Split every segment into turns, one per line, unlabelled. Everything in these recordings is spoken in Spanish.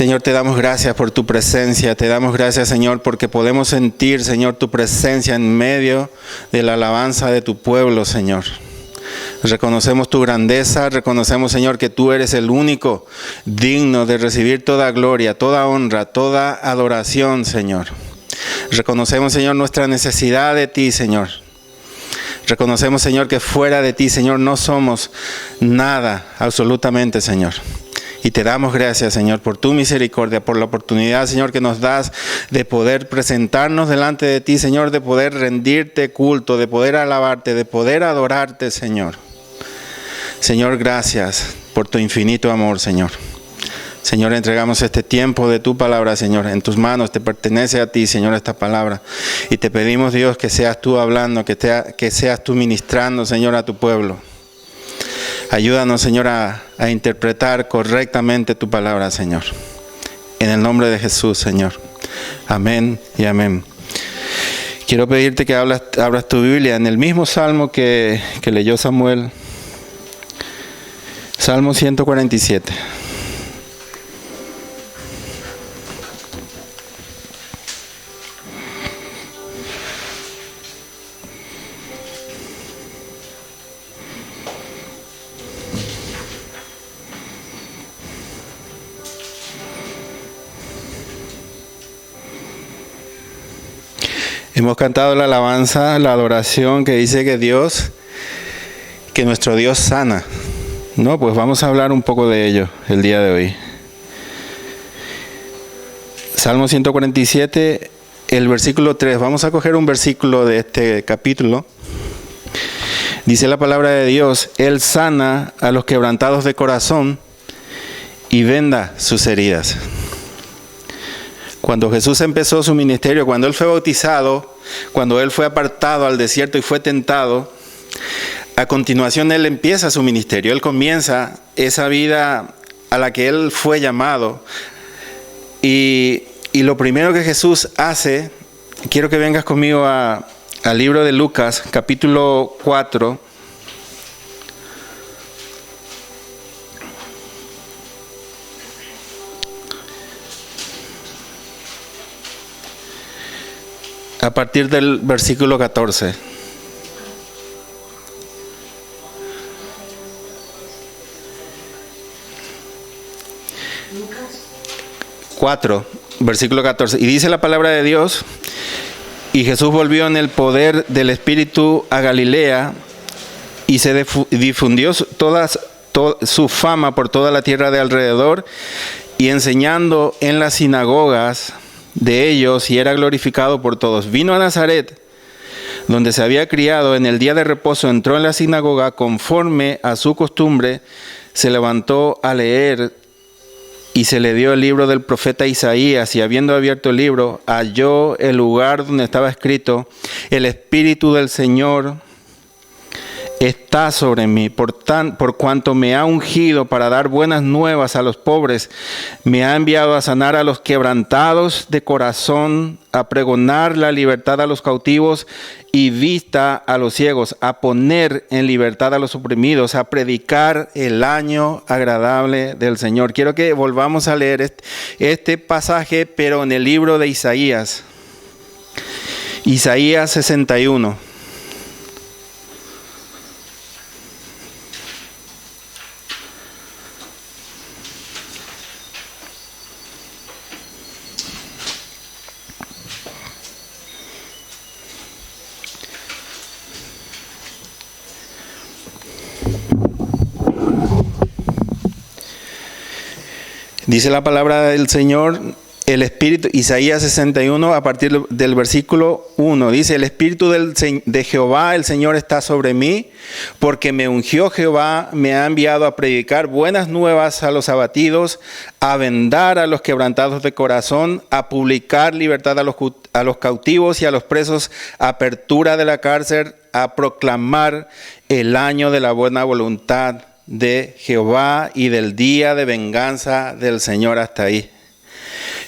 Señor, te damos gracias por tu presencia, te damos gracias, Señor, porque podemos sentir, Señor, tu presencia en medio de la alabanza de tu pueblo, Señor. Reconocemos tu grandeza, reconocemos, Señor, que tú eres el único digno de recibir toda gloria, toda honra, toda adoración, Señor. Reconocemos, Señor, nuestra necesidad de ti, Señor. Reconocemos, Señor, que fuera de ti, Señor, no somos nada, absolutamente, Señor. Y te damos gracias, Señor, por tu misericordia, por la oportunidad, Señor, que nos das de poder presentarnos delante de ti, Señor, de poder rendirte culto, de poder alabarte, de poder adorarte, Señor. Señor, gracias por tu infinito amor, Señor. Señor, entregamos este tiempo de tu palabra, Señor. En tus manos te pertenece a ti, Señor, esta palabra. Y te pedimos, Dios, que seas tú hablando, que seas tú ministrando, Señor, a tu pueblo. Ayúdanos, Señor, a interpretar correctamente tu palabra, Señor. En el nombre de Jesús, Señor. Amén y amén. Quiero pedirte que abras tu Biblia en el mismo salmo que leyó Samuel. Salmo 147. Hemos cantado la alabanza, la adoración que dice que nuestro Dios sana. No, pues vamos a hablar un poco de ello el día de hoy. Salmo 147, el versículo 3. Vamos a coger un versículo de este capítulo. Dice la palabra de Dios: Él sana a los quebrantados de corazón y venda sus heridas. Cuando Jesús empezó su ministerio, cuando Él fue bautizado, cuando Él fue apartado al desierto y fue tentado, a continuación Él empieza su ministerio. Él comienza esa vida a la que Él fue llamado. Y lo primero que Jesús hace, quiero que vengas conmigo al libro de Lucas, capítulo 4. A partir del versículo 14. Lucas 4, versículo 14. Y dice la palabra de Dios: Y Jesús volvió en el poder del Espíritu a Galilea, y se difundió toda su fama por toda la tierra de alrededor, y enseñando en las sinagogas de ellos, y era glorificado por todos. Vino a Nazaret, donde se había criado. En el día de reposo entró en la sinagoga, conforme a su costumbre, se levantó a leer, y se le dio el libro del profeta Isaías, y habiendo abierto el libro, halló el lugar donde estaba escrito: El Espíritu del Señor está sobre mí, por cuanto me ha ungido para dar buenas nuevas a los pobres, me ha enviado a sanar a los quebrantados de corazón, a pregonar la libertad a los cautivos y vista a los ciegos, a poner en libertad a los oprimidos, a predicar el año agradable del Señor. Quiero que volvamos a leer este pasaje, pero en el libro de Isaías. Isaías 61. Dice la palabra del Señor, el Espíritu, Isaías 61, a partir del versículo 1, dice: El Espíritu de Jehová, el Señor, está sobre mí, porque me ungió Jehová, me ha enviado a predicar buenas nuevas a los abatidos, a vendar a los quebrantados de corazón, a publicar libertad a los cautivos y a los presos, apertura de la cárcel, a proclamar el año de la buena voluntad de Jehová y del día de venganza del Señor. Hasta ahí.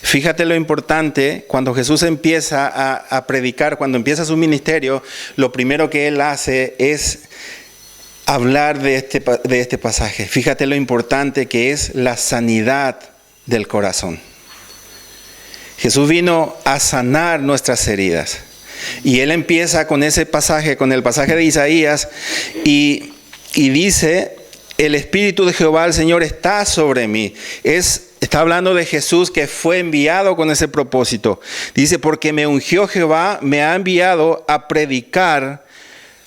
Fíjate lo importante, cuando Jesús empieza a predicar, cuando empieza su ministerio, lo primero que Él hace es hablar de este pasaje. Fíjate lo importante que es la sanidad del corazón. Jesús vino a sanar nuestras heridas. Y Él empieza con ese pasaje, con el pasaje de Isaías, y dice, el Espíritu de Jehová, el Señor, está sobre mí. Está hablando de Jesús que fue enviado con ese propósito. Dice, porque me ungió Jehová, me ha enviado a predicar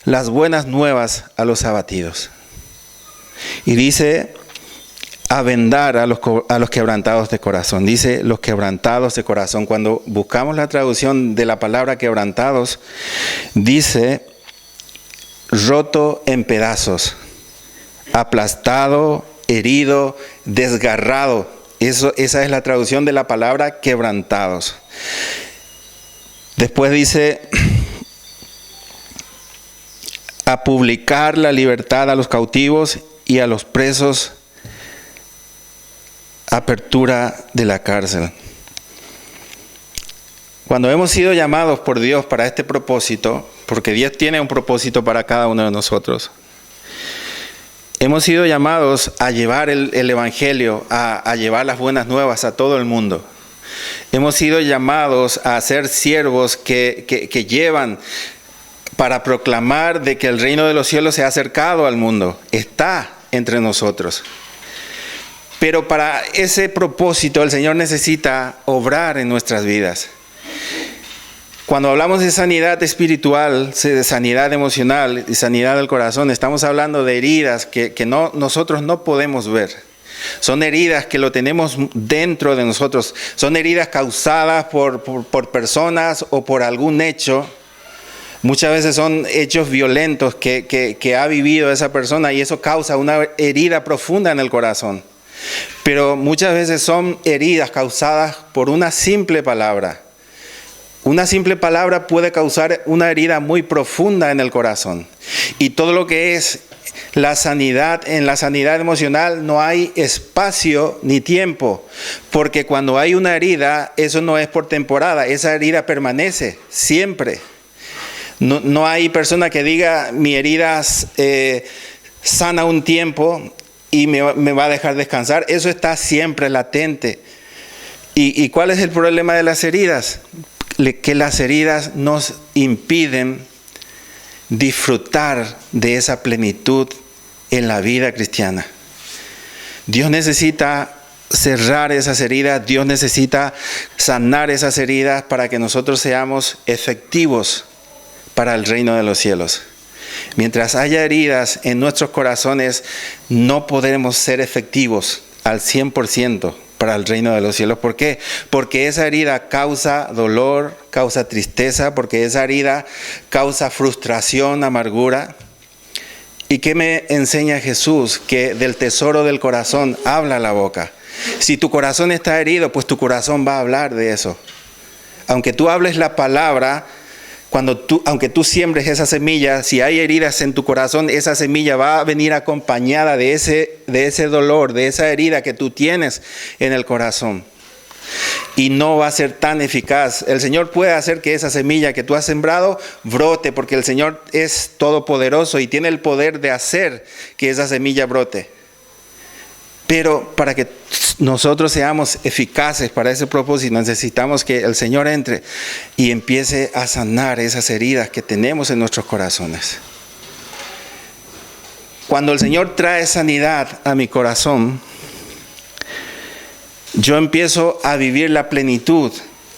las buenas nuevas a los abatidos. Y dice, a vendar a los quebrantados de corazón. Dice, los quebrantados de corazón. Cuando buscamos la traducción de la palabra quebrantados, dice, roto en pedazos, aplastado, herido, desgarrado. Esa es la traducción de la palabra quebrantados. Después dice, a publicar la libertad a los cautivos y a los presos, apertura de la cárcel. Cuando hemos sido llamados por Dios para este propósito, porque Dios tiene un propósito para cada uno de nosotros, hemos sido llamados a llevar el Evangelio, a llevar las buenas nuevas a todo el mundo. Hemos sido llamados a ser siervos que llevan para proclamar de que el reino de los cielos se ha acercado al mundo, está entre nosotros. Pero para ese propósito el Señor necesita obrar en nuestras vidas. Cuando hablamos de sanidad espiritual, de sanidad emocional y sanidad del corazón, estamos hablando de heridas que nosotros no podemos ver. Son heridas que lo tenemos dentro de nosotros. Son heridas causadas por personas o por algún hecho. Muchas veces son hechos violentos que ha vivido esa persona y eso causa una herida profunda en el corazón. Pero muchas veces son heridas causadas por una simple palabra. Una simple palabra puede causar una herida muy profunda en el corazón. Y todo lo que es la sanidad, en la sanidad emocional no hay espacio ni tiempo. Porque cuando hay una herida, eso no es por temporada, esa herida permanece siempre. No hay persona que diga, mi herida sana un tiempo y me va a dejar descansar. Eso está siempre latente. ¿Y cuál es el problema de las heridas? Que las heridas nos impiden disfrutar de esa plenitud en la vida cristiana. Dios necesita cerrar esas heridas, Dios necesita sanar esas heridas para que nosotros seamos efectivos para el reino de los cielos. Mientras haya heridas en nuestros corazones, no podremos ser efectivos al 100% para el reino de los cielos. ¿Por qué? Porque esa herida causa dolor, causa tristeza, porque esa herida causa frustración, amargura. ¿Y qué me enseña Jesús? Que del tesoro del corazón habla la boca. Si tu corazón está herido, pues tu corazón va a hablar de eso. Aunque tú hables la palabra, aunque tú siembres esa semilla, si hay heridas en tu corazón, esa semilla va a venir acompañada de ese dolor, de esa herida que tú tienes en el corazón. Y no va a ser tan eficaz. El Señor puede hacer que esa semilla que tú has sembrado brote, porque el Señor es todopoderoso y tiene el poder de hacer que esa semilla brote. Pero para que nosotros seamos eficaces para ese propósito, necesitamos que el Señor entre y empiece a sanar esas heridas que tenemos en nuestros corazones. Cuando el Señor trae sanidad a mi corazón, yo empiezo a vivir la plenitud.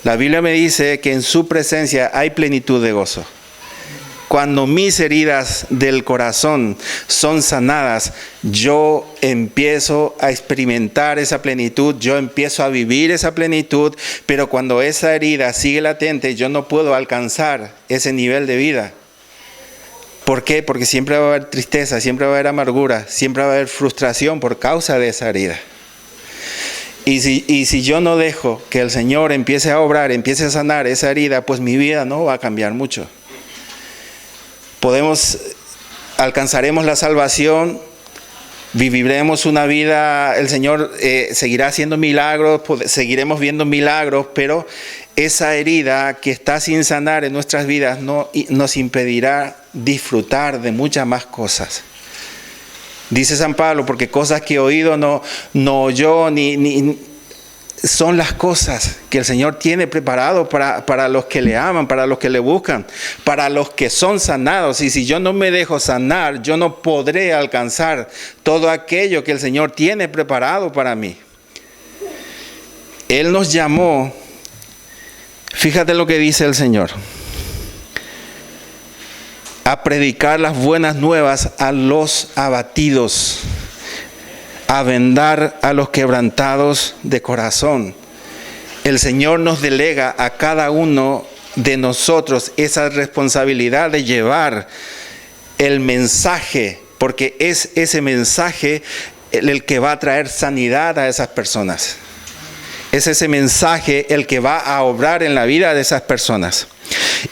La Biblia me dice que en su presencia hay plenitud de gozo. Cuando mis heridas del corazón son sanadas, yo empiezo a experimentar esa plenitud, yo empiezo a vivir esa plenitud, pero cuando esa herida sigue latente, yo no puedo alcanzar ese nivel de vida. ¿Por qué? Porque siempre va a haber tristeza, siempre va a haber amargura, siempre va a haber frustración por causa de esa herida. Y si yo no dejo que el Señor empiece a obrar, empiece a sanar esa herida, pues mi vida no va a cambiar mucho. Alcanzaremos la salvación, viviremos una vida, el Señor seguirá haciendo milagros, seguiremos viendo milagros, pero esa herida que está sin sanar en nuestras vidas nos impedirá disfrutar de muchas más cosas. Dice San Pablo, porque cosas que oído no oyó, ni son las cosas que el Señor tiene preparado para los que le aman, para los que le buscan, para los que son sanados. Y si yo no me dejo sanar, yo no podré alcanzar todo aquello que el Señor tiene preparado para mí. Él nos llamó, fíjate lo que dice el Señor, a predicar las buenas nuevas a los abatidos, a vendar a los quebrantados de corazón. El Señor nos delega a cada uno de nosotros esa responsabilidad de llevar el mensaje, porque es ese mensaje el que va a traer sanidad a esas personas. Es ese mensaje el que va a obrar en la vida de esas personas.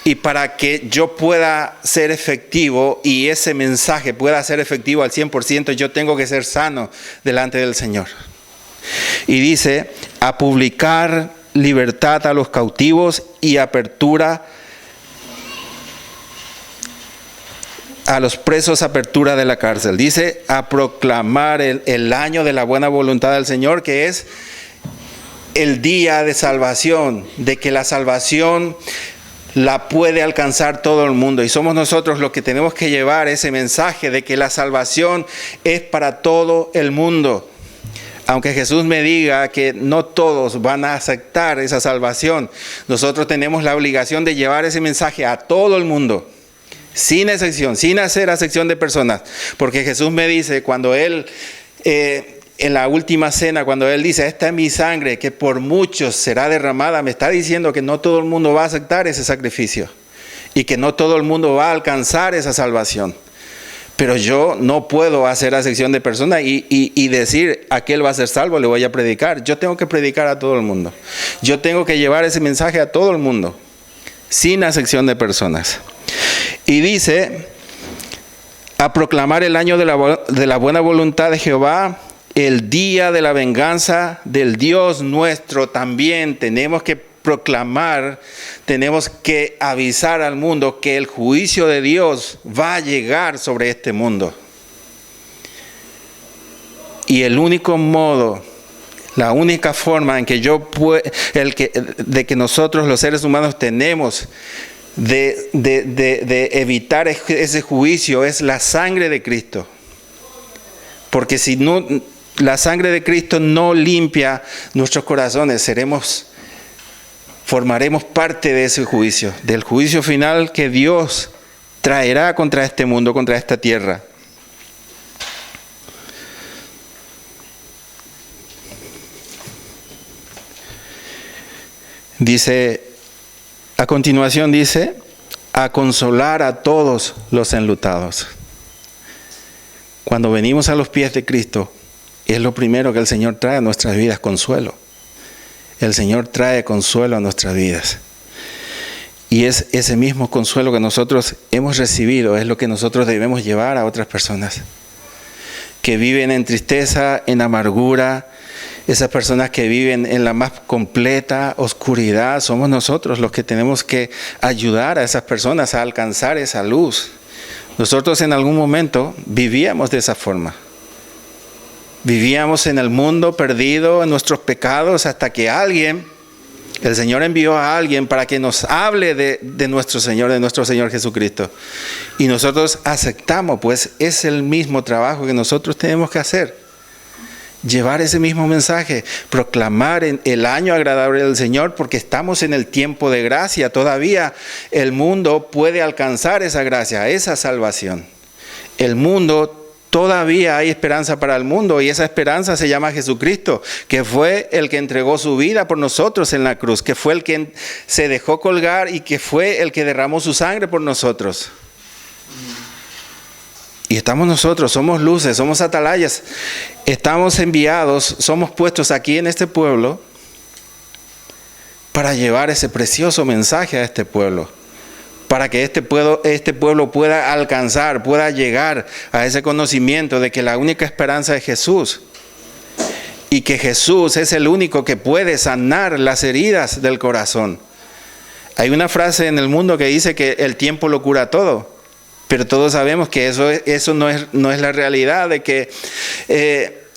Y para que yo pueda ser efectivo y ese mensaje pueda ser efectivo al 100%, yo tengo que ser sano delante del Señor. Y dice, a publicar libertad a los cautivos y apertura a los presos, apertura de la cárcel. Dice, a proclamar el año de la buena voluntad del Señor, que es el día de salvación, de que la salvación la puede alcanzar todo el mundo. Y somos nosotros los que tenemos que llevar ese mensaje de que la salvación es para todo el mundo. Aunque Jesús me diga que no todos van a aceptar esa salvación, nosotros tenemos la obligación de llevar ese mensaje a todo el mundo, sin excepción, sin hacer acepción de personas. Porque Jesús me dice, cuando Él, en la última cena, cuando Él dice, esta es mi sangre que por muchos será derramada, me está diciendo que no todo el mundo va a aceptar ese sacrificio y que no todo el mundo va a alcanzar esa salvación. Pero yo no puedo hacer acepción de personas y decir, aquel va a ser salvo, le voy a predicar. Yo tengo que predicar a todo el mundo. Yo tengo que llevar ese mensaje a todo el mundo, sin acepción de personas. Y dice, a proclamar el año de la buena voluntad de Jehová, el día de la venganza del Dios nuestro. También tenemos que proclamar, tenemos que avisar al mundo que el juicio de Dios va a llegar sobre este mundo. Y el único modo, la única forma en que de que nosotros los seres humanos tenemos de evitar ese juicio es la sangre de Cristo. Porque si no, la sangre de Cristo no limpia nuestros corazones, formaremos parte de ese juicio, del juicio final que Dios traerá contra este mundo, contra esta tierra. Dice, a continuación dice, a consolar a todos los enlutados. Cuando venimos a los pies de Cristo, es lo primero que el Señor trae a nuestras vidas, consuelo. El Señor trae consuelo a nuestras vidas. Y es ese mismo consuelo que nosotros hemos recibido, es lo que nosotros debemos llevar a otras personas que viven en tristeza, en amargura. Esas personas que viven en la más completa oscuridad, somos nosotros los que tenemos que ayudar a esas personas a alcanzar esa luz. Nosotros en algún momento vivíamos de esa forma. Vivíamos en el mundo perdido, en nuestros pecados, hasta que el Señor envió a alguien para que nos hable de nuestro Señor Jesucristo. Y nosotros aceptamos, pues es el mismo trabajo que nosotros tenemos que hacer. Llevar ese mismo mensaje, proclamar el año agradable del Señor, porque estamos en el tiempo de gracia. Todavía el mundo puede alcanzar esa gracia, esa salvación. El mundo, todavía hay esperanza para el mundo, y esa esperanza se llama Jesucristo, que fue el que entregó su vida por nosotros en la cruz, que fue el que se dejó colgar y que fue el que derramó su sangre por nosotros. Y estamos nosotros, somos luces, somos atalayas, estamos enviados, somos puestos aquí en este pueblo para llevar ese precioso mensaje a este pueblo, para que este pueblo pueda alcanzar, pueda llegar a ese conocimiento de que la única esperanza es Jesús y que Jesús es el único que puede sanar las heridas del corazón. Hay una frase en el mundo que dice que el tiempo lo cura todo. Pero todos sabemos que eso no es la realidad, de que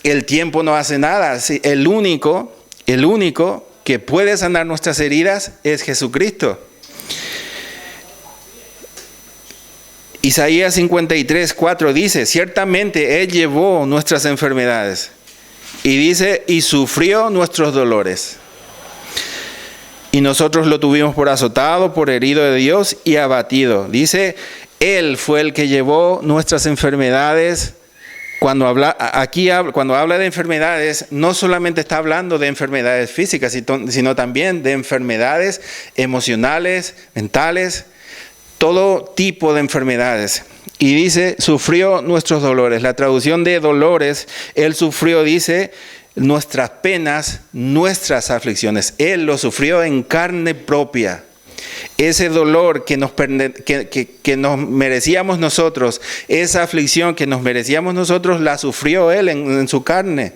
el tiempo no hace nada. El único El único que puede sanar nuestras heridas es Jesucristo. Isaías 53:4 dice, ciertamente Él llevó nuestras enfermedades. Y dice, y sufrió nuestros dolores. Y nosotros lo tuvimos por azotado, por herido de Dios y abatido. Dice, Él fue el que llevó nuestras enfermedades. Cuando habla de enfermedades, no solamente está hablando de enfermedades físicas, sino también de enfermedades emocionales, mentales, todo tipo de enfermedades. Y dice, sufrió nuestros dolores. La traducción de dolores, Él sufrió, dice, nuestras penas, nuestras aflicciones. Él lo sufrió en carne propia. Ese dolor que nos merecíamos nosotros, esa aflicción que nos merecíamos nosotros, la sufrió Él en su carne.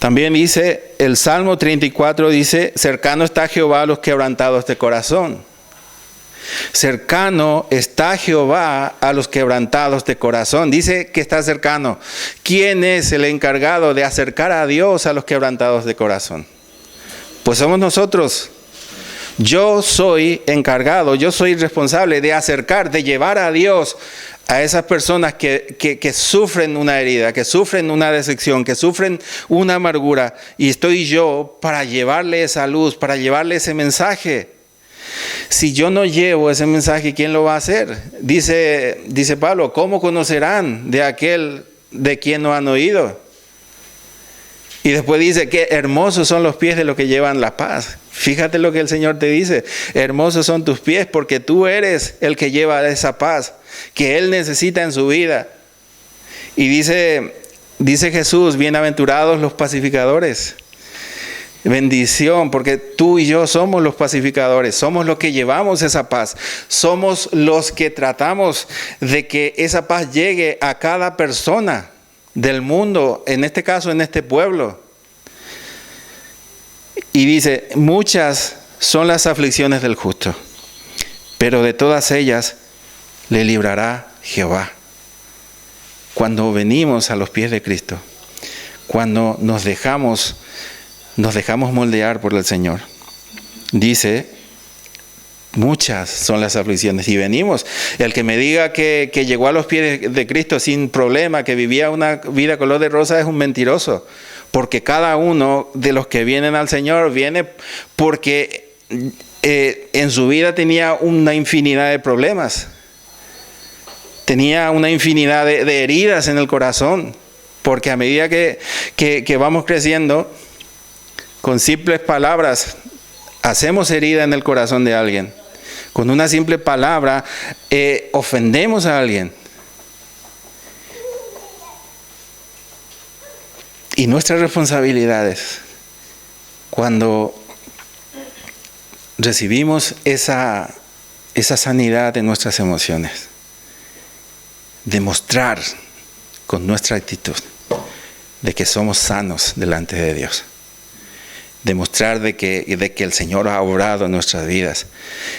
También dice, el Salmo 34 dice, cercano está Jehová a los quebrantados de corazón. Cercano está Jehová a los quebrantados de corazón. Dice que está cercano. ¿Quién es el encargado de acercar a Dios a los quebrantados de corazón? Pues somos nosotros. Yo soy encargado, yo soy responsable de acercar, de llevar a Dios a esas personas que sufren una herida, que sufren una decepción, que sufren una amargura. Y estoy yo para llevarle esa luz, para llevarle ese mensaje. Si yo no llevo ese mensaje, ¿quién lo va a hacer? Dice Pablo, ¿cómo conocerán de aquel de quien no han oído? Y después dice, qué hermosos son los pies de los que llevan la paz. Fíjate lo que el Señor te dice, hermosos son tus pies porque tú eres el que lleva esa paz que Él necesita en su vida. Y dice Jesús, bienaventurados los pacificadores. Bendición, porque tú y yo somos los pacificadores, somos los que llevamos esa paz, somos los que tratamos de que esa paz llegue a cada persona del mundo, en este caso en este pueblo. Y dice, muchas son las aflicciones del justo, pero de todas ellas le librará Jehová. Cuando venimos a los pies de Cristo, cuando nos dejamos moldear por el Señor. Dice, muchas son las aflicciones. Y venimos. El que me diga que llegó a los pies de Cristo sin problema, que vivía una vida color de rosa, es un mentiroso. Porque cada uno de los que vienen al Señor viene porque en su vida tenía una infinidad de problemas. Tenía una infinidad de heridas en el corazón. Porque a medida que vamos creciendo, con simples palabras hacemos herida en el corazón de alguien. Con una simple palabra ofendemos a alguien. Y nuestras responsabilidades, cuando recibimos esa sanidad de nuestras emociones, demostrar con nuestra actitud de que somos sanos delante de Dios. Demostrar de que el Señor ha obrado en nuestras vidas.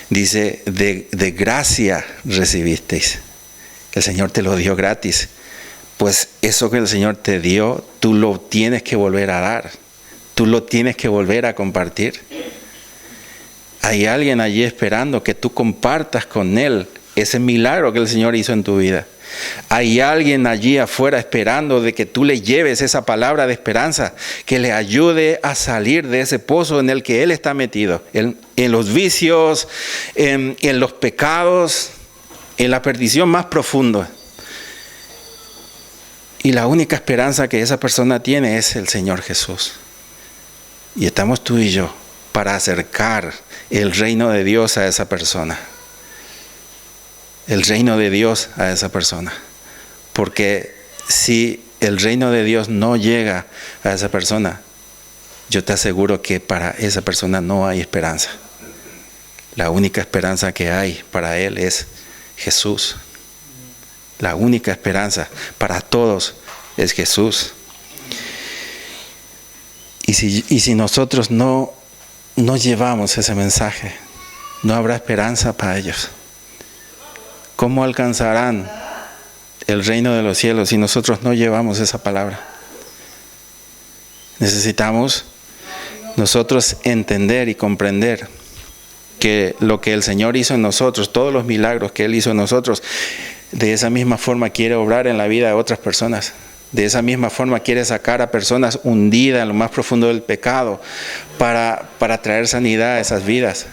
Dice, de gracia recibisteis. El Señor te lo dio gratis. Pues eso que el Señor te dio, tú lo tienes que volver a dar. Tú lo tienes que volver a compartir. Hay alguien allí esperando que tú compartas con Él ese milagro que el Señor hizo en tu vida. Hay alguien allí afuera esperando de que tú le lleves esa palabra de esperanza, que le ayude a salir de ese pozo en el que él está metido, en los vicios, en los pecados, en la perdición más profunda. Y la única esperanza que esa persona tiene es el Señor Jesús. Y estamos tú y yo para acercar el reino de Dios a esa persona. El reino de Dios a esa persona. Porque si el reino de Dios no llega a esa persona, yo te aseguro que para esa persona no hay esperanza. La única esperanza que hay para él es Jesús. La única esperanza para todos es Jesús. Y si nosotros no llevamos ese mensaje, no habrá esperanza para ellos. ¿Cómo alcanzarán el reino de los cielos si nosotros no llevamos esa palabra? Necesitamos nosotros entender y comprender que lo que el Señor hizo en nosotros, todos los milagros que Él hizo en nosotros, de esa misma forma quiere obrar en la vida de otras personas. De esa misma forma quiere sacar a personas hundidas en lo más profundo del pecado para traer sanidad a esas vidas,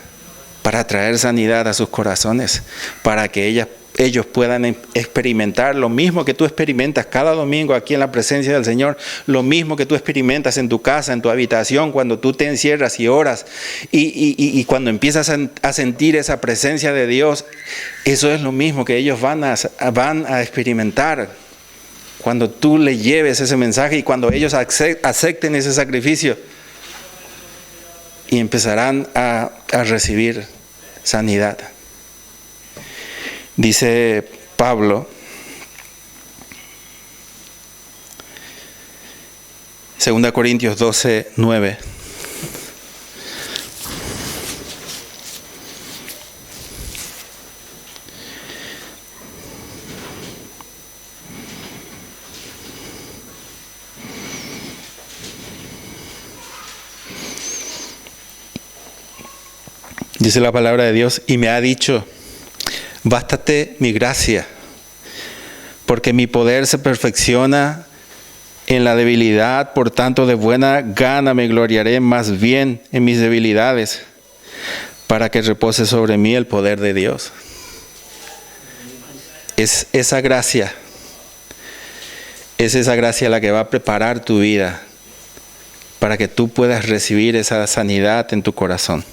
para traer sanidad a sus corazones, para que ellos puedan experimentar lo mismo que tú experimentas cada domingo aquí en la presencia del Señor, lo mismo que tú experimentas en tu casa, en tu habitación, cuando tú te encierras y oras y cuando empiezas a sentir esa presencia de Dios. Eso es lo mismo que ellos van a experimentar cuando tú le lleves ese mensaje y cuando ellos acepten ese sacrificio y empezarán a recibir sanidad. Dice Pablo, 2 Corintios 12, 9. Dice la palabra de Dios, y me ha dicho: bástate mi gracia, porque mi poder se perfecciona en la debilidad. Por tanto, de buena gana me gloriaré más bien en mis debilidades, para que repose sobre mí el poder de Dios. Es esa gracia la que va a preparar tu vida para que tú puedas recibir esa sanidad en tu corazón.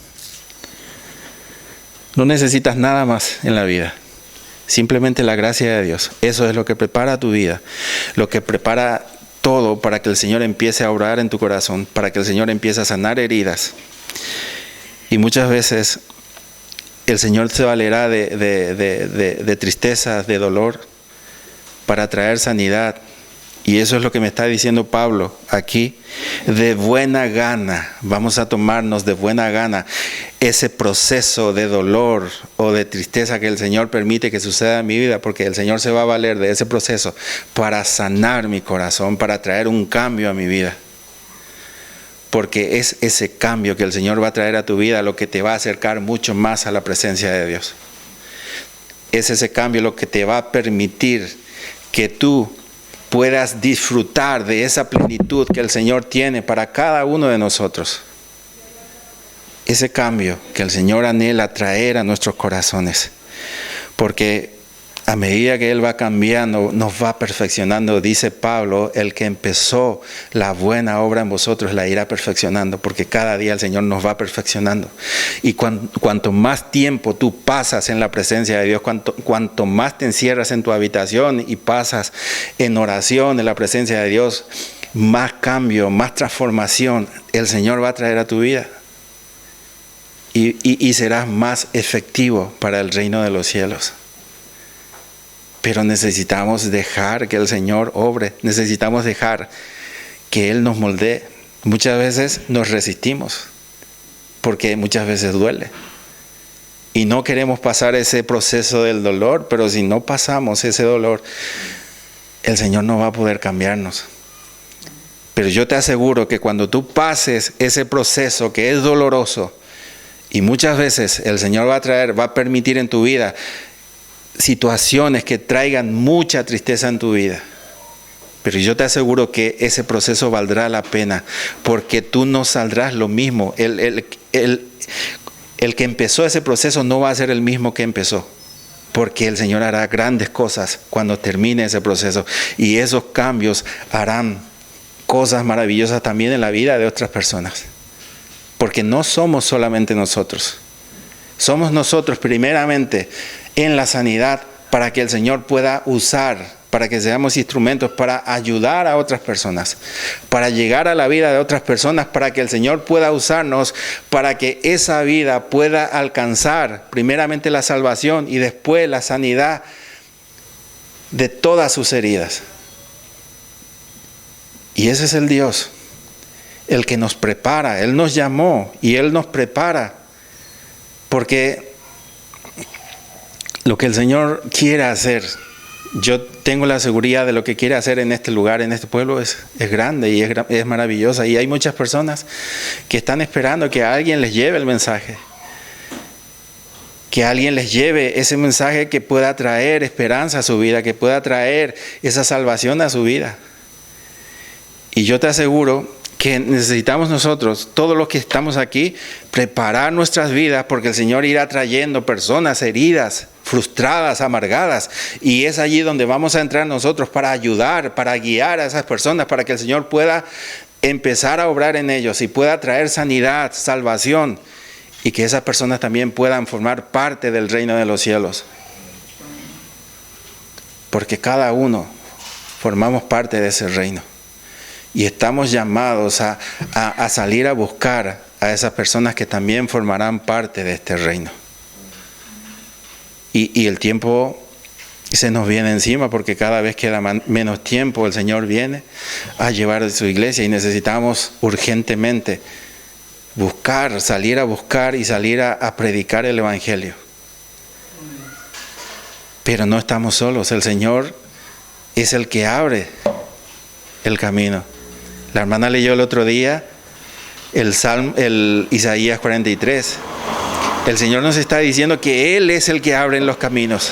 No necesitas nada más en la vida, simplemente la gracia de Dios. Eso es lo que prepara tu vida, lo que prepara todo para que el Señor empiece a obrar en tu corazón, para que el Señor empiece a sanar heridas. Y muchas veces el Señor se valerá de tristezas, de dolor, para traer sanidad. Y eso es lo que me está diciendo Pablo aquí. De buena gana, vamos a tomarnos de buena gana ese proceso de dolor o de tristeza que el Señor permite que suceda en mi vida, porque el Señor se va a valer de ese proceso para sanar mi corazón, para traer un cambio a mi vida. Porque es ese cambio que el Señor va a traer a tu vida lo que te va a acercar mucho más a la presencia de Dios. Es ese cambio lo que te va a permitir que tú puedas disfrutar de esa plenitud que el Señor tiene para cada uno de nosotros. Ese cambio que el Señor anhela traer a nuestros corazones. Porque a medida que Él va cambiando, nos va perfeccionando. Dice Pablo, el que empezó la buena obra en vosotros la irá perfeccionando, porque cada día el Señor nos va perfeccionando. Y cuanto más tiempo tú pasas en la presencia de Dios, cuanto más te encierras en tu habitación y pasas en oración en la presencia de Dios, más cambio, más transformación el Señor va a traer a tu vida. Y serás más efectivo para el reino de los cielos. Pero necesitamos dejar que el Señor obre. Necesitamos dejar que Él nos moldee. Muchas veces nos resistimos, porque muchas veces duele. Y no queremos pasar ese proceso del dolor, pero si no pasamos ese dolor, el Señor no va a poder cambiarnos. Pero yo te aseguro que cuando tú pases ese proceso que es doloroso, y muchas veces el Señor va a permitir en tu vida situaciones que traigan mucha tristeza en tu vida. Pero yo te aseguro que ese proceso valdrá la pena, porque tú no saldrás lo mismo. El que empezó ese proceso no va a ser el mismo que empezó, porque el Señor hará grandes cosas cuando termine ese proceso. Y esos cambios harán cosas maravillosas también en la vida de otras personas. Porque no somos solamente nosotros. Somos nosotros primeramente en la sanidad para que el Señor pueda usar, para que seamos instrumentos para ayudar a otras personas, para llegar a la vida de otras personas, para que el Señor pueda usarnos, para que esa vida pueda alcanzar primeramente la salvación y después la sanidad de todas sus heridas. Y ese es el Dios, el que nos prepara. Él nos llamó y Él nos prepara, porque lo que el Señor quiere hacer Yo tengo la seguridad de lo que quiere hacer en este lugar, en este pueblo, es grande y es maravillosa. Y hay muchas personas que están esperando que alguien les lleve el mensaje. Que alguien les lleve ese mensaje que pueda traer esperanza a su vida, que pueda traer esa salvación a su vida. Y yo te aseguro que necesitamos nosotros, todos los que estamos aquí, preparar nuestras vidas, porque el Señor irá trayendo personas heridas, frustradas, amargadas, y es allí donde vamos a entrar nosotros para ayudar, para guiar a esas personas, para que el Señor pueda empezar a obrar en ellos y pueda traer sanidad, salvación, y que esas personas también puedan formar parte del reino de los cielos. Porque cada uno formamos parte de ese reino. Y estamos llamados a salir a buscar a esas personas que también formarán parte de este reino. Y el tiempo se nos viene encima porque cada vez queda menos tiempo. El Señor viene a llevar a su iglesia y necesitamos urgentemente buscar, salir a buscar y salir a predicar el Evangelio. Pero no estamos solos. El Señor es el que abre el camino. La hermana leyó el otro día el Isaías 43. El Señor nos está diciendo que Él es el que abre los caminos.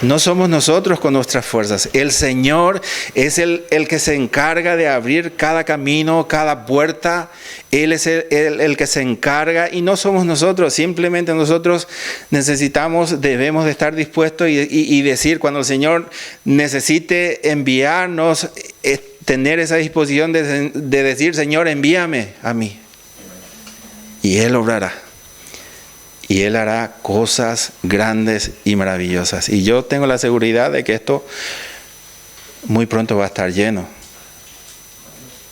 No somos nosotros con nuestras fuerzas. El Señor es el que se encarga de abrir cada camino, cada puerta. Él es el que se encarga y no somos nosotros. Simplemente nosotros debemos de estar dispuestos y decir cuando el Señor necesite enviarnos, tener esa disposición de decir, Señor, envíame a mí. Y Él obrará. Y Él hará cosas grandes y maravillosas. Y yo tengo la seguridad de que esto muy pronto va a estar lleno.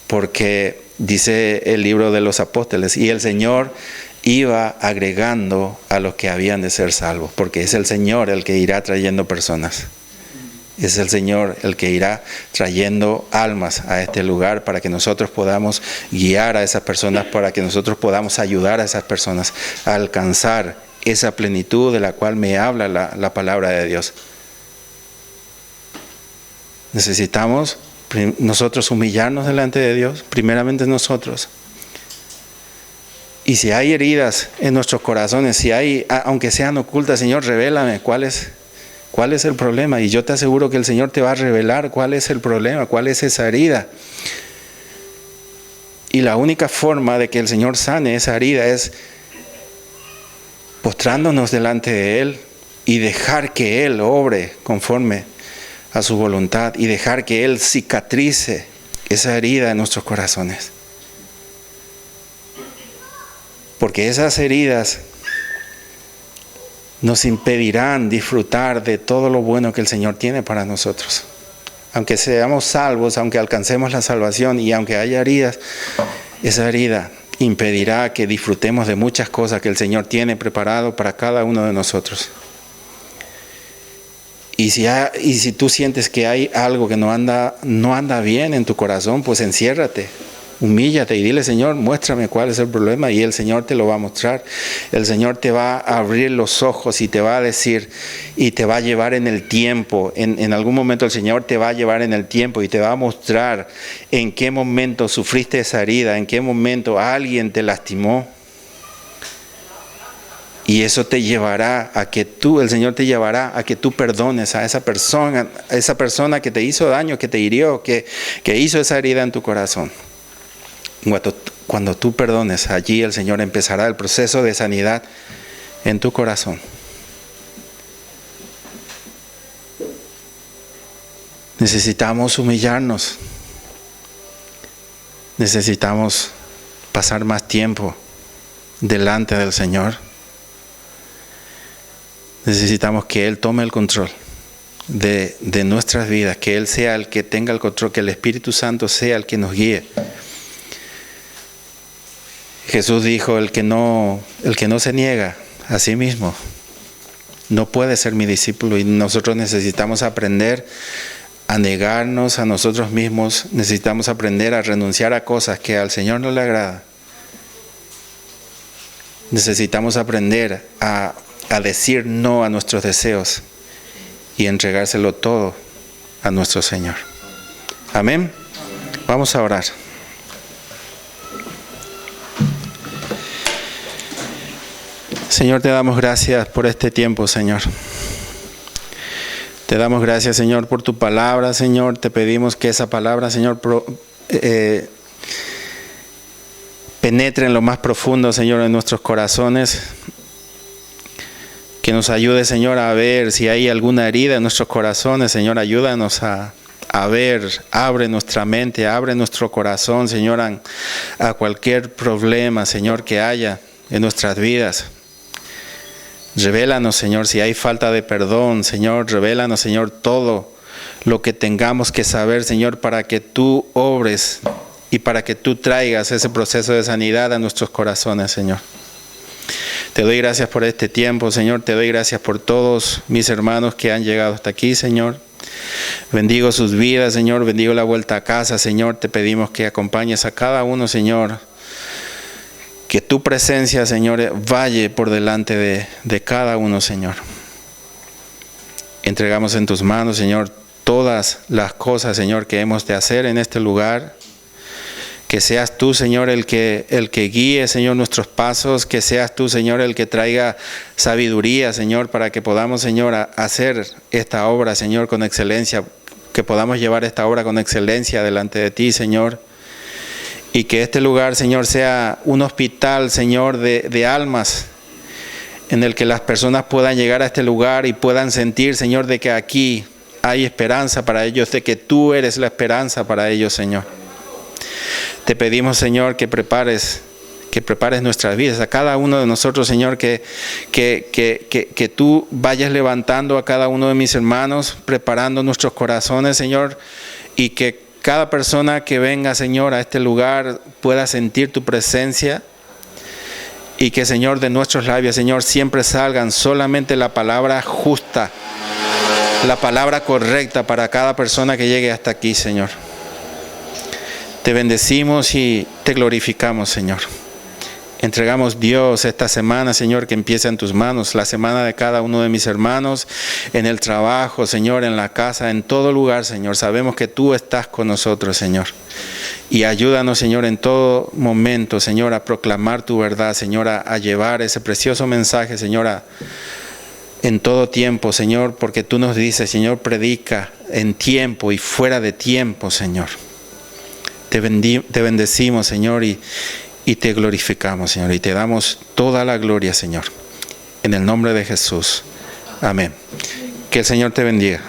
Porque dice el libro de los apóstoles, y el Señor iba agregando a los que habían de ser salvos. Porque es el Señor el que irá trayendo personas. Es el Señor el que irá trayendo almas a este lugar para que nosotros podamos guiar a esas personas, para que nosotros podamos ayudar a esas personas a alcanzar esa plenitud de la cual me habla la palabra de Dios. Necesitamos nosotros humillarnos delante de Dios, primeramente nosotros. Y si hay heridas en nuestros corazones, si hay, aunque sean ocultas, Señor, revélame cuál es el problema. Y yo te aseguro que el Señor te va a revelar cuál es el problema, cuál es esa herida. Y la única forma de que el Señor sane esa herida es postrándonos delante de Él y dejar que Él obre conforme a su voluntad y dejar que Él cicatrice esa herida en nuestros corazones. Porque esas heridas nos impedirán disfrutar de todo lo bueno que el Señor tiene para nosotros. Aunque seamos salvos, aunque alcancemos la salvación y aunque haya heridas, esa herida impedirá que disfrutemos de muchas cosas que el Señor tiene preparado para cada uno de nosotros. Y si tú sientes que hay algo que no anda bien en tu corazón, pues enciérrate. Humíllate y dile, Señor, muéstrame cuál es el problema, y el Señor te lo va a mostrar. El Señor te va a abrir los ojos y te va a decir y te va a llevar en el tiempo. En algún momento el Señor te va a llevar en el tiempo y te va a mostrar en qué momento sufriste esa herida, en qué momento alguien te lastimó. Y eso te llevará a que el Señor te llevará a que tú perdones a esa persona que te hizo daño, que te hirió, que hizo esa herida en tu corazón. Cuando tú perdones, allí el Señor empezará el proceso de sanidad en tu corazón. Necesitamos humillarnos. Necesitamos pasar más tiempo delante del Señor. Necesitamos que Él tome el control de nuestras vidas, que Él sea el que tenga el control, que el Espíritu Santo sea el que nos guíe. Jesús dijo, el que no se niega a sí mismo no puede ser mi discípulo, y nosotros necesitamos aprender a negarnos a nosotros mismos, necesitamos aprender a renunciar a cosas que al Señor no le agradan. Necesitamos aprender a decir no a nuestros deseos y entregárselo todo a nuestro Señor. Amén. Vamos a orar. Señor, te damos gracias por este tiempo, Señor. Te damos gracias, Señor, por tu palabra, Señor. Te pedimos que esa palabra, Señor, penetre en lo más profundo, Señor, en nuestros corazones. Que nos ayude, Señor, a ver si hay alguna herida en nuestros corazones. Señor, ayúdanos a ver, abre nuestra mente, abre nuestro corazón, Señor, a cualquier problema, Señor, que haya en nuestras vidas. Revélanos, Señor, si hay falta de perdón, Señor, revélanos, Señor, todo lo que tengamos que saber, Señor, para que tú obres y para que tú traigas ese proceso de sanidad a nuestros corazones, Señor. Te doy gracias por este tiempo, Señor, te doy gracias por todos mis hermanos que han llegado hasta aquí, Señor. Bendigo sus vidas, Señor, bendigo la vuelta a casa, Señor, te pedimos que acompañes a cada uno, Señor. Que tu presencia, Señor, vaya por delante de cada uno, Señor. Entregamos en tus manos, Señor, todas las cosas, Señor, que hemos de hacer en este lugar. Que seas tú, Señor, el que guíe, Señor, nuestros pasos. Que seas tú, Señor, el que traiga sabiduría, Señor, para que podamos, Señor, hacer esta obra, Señor, con excelencia. Que podamos llevar esta obra con excelencia delante de ti, Señor. Y que este lugar, Señor, sea un hospital, Señor, de almas, en el que las personas puedan llegar a este lugar y puedan sentir, Señor, de que aquí hay esperanza para ellos, de que tú eres la esperanza para ellos, Señor. Te pedimos, Señor, que prepares nuestras vidas, a cada uno de nosotros, Señor, que tú vayas levantando a cada uno de mis hermanos, preparando nuestros corazones, Señor, y que cada persona que venga, Señor, a este lugar pueda sentir tu presencia y que, Señor, de nuestros labios, Señor, siempre salgan solamente la palabra justa, la palabra correcta para cada persona que llegue hasta aquí, Señor. Te bendecimos y te glorificamos, Señor. Entregamos, Dios, esta semana, Señor, que empieza en tus manos, la semana de cada uno de mis hermanos, en el trabajo, Señor, en la casa, en todo lugar, Señor. Sabemos que tú estás con nosotros, Señor. Y ayúdanos, Señor, en todo momento, Señor, a proclamar tu verdad, Señor, a llevar ese precioso mensaje, Señor, en todo tiempo, Señor, porque tú nos dices, Señor, predica en tiempo y fuera de tiempo, Señor. Te bendecimos, Señor, y te glorificamos, Señor, y te damos toda la gloria, Señor. En el nombre de Jesús. Amén. Que el Señor te bendiga.